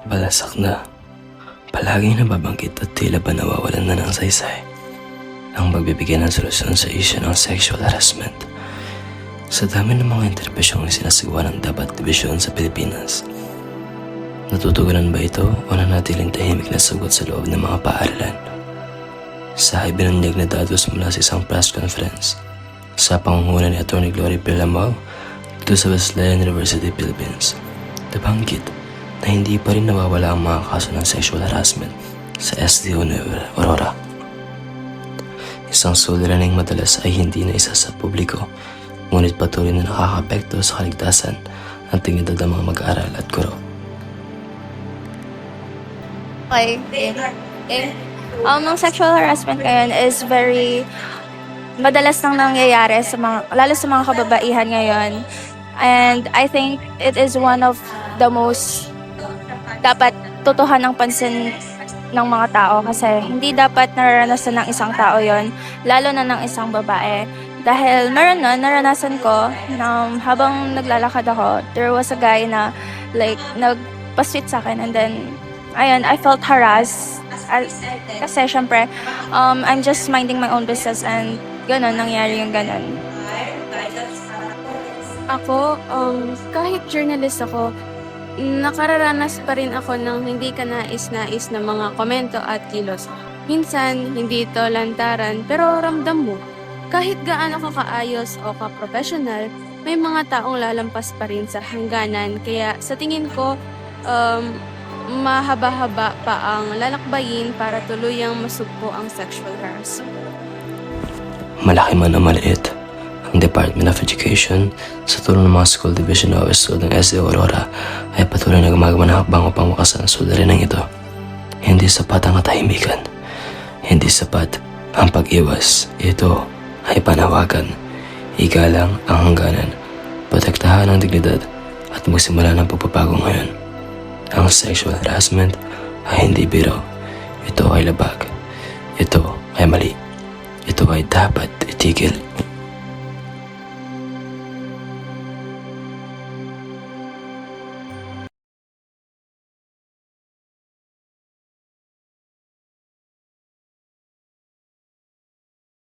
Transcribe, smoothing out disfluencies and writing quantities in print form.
Palasak na, palaging nababanggit at tila ba nawawalan na ng saysay ang pagbibigay ng solusyon sa issue ng sexual harassment. Sa dami ng mga interpresyong sinasagawa ng dapat dibisyon sa Pilipinas, natutugunan ba ito o nanatiling tahimik na sagot sa loob ng mga paaralan? Sa ibinanyag na datos mula sa isang press conference sa pangunguna ni Atty. Glory Villamor dito sa Wesleyan University, Philippines, nabanggit na hindi pa rin nawawala ang mga kaso ng sexual harassment sa SDO Nueva Aurora. Isang suliraning madalas ay hindi na isa sa publiko, ngunit patuloy na nakakaapekto sa kaligtasan ng dignidad ng mga mag-aaral at guro. Okay. Ang sexual harassment ngayon is very madalas nang nangyayari sa mga, lalo sa mga kababaihan ngayon. And I think it is one of the most dapat tutuhan ng pansin ng mga tao kasi hindi dapat nararanasan ng isang tao yon, lalo na ng isang babae. Dahil meron nun, naranasan ko na habang naglalakad ako, there was a guy na like nagpa-sweet sa akin, and then ayun, I felt harassed. Kasi syempre, I'm just minding my own business and ganun, nangyari yung ganun. Ako, kahit journalist ako, nakararanas pa rin ako ng hindi ka nais-nais na mga komento at kilos. Minsan, hindi ito lantaran, pero ramdam mo. Kahit gaano ka kaayos o ka-professional, may mga taong lalampas pa rin sa hangganan. Kaya sa tingin ko, mahaba-haba pa ang lalakbayin para tuluyang masugpo ang sexual harassment. Malaki man o maliit, ang Department of Education sa tulong ng mga School Division Office ng SDO Aurora ay patuloy na gumagawa ng hakbang upang wakasan ang suliraning ito. Hindi sapat ang katahimikan. Hindi sapat ang pag-iwas. Ito ay panawagan. Igalang ang hangganan. Protektahan ang dignidad at magsimula ng pagbabago ngayon. Ang sexual harassment ay hindi biro. Ito ay labag. Ito ay mali. Ito ay dapat itigil.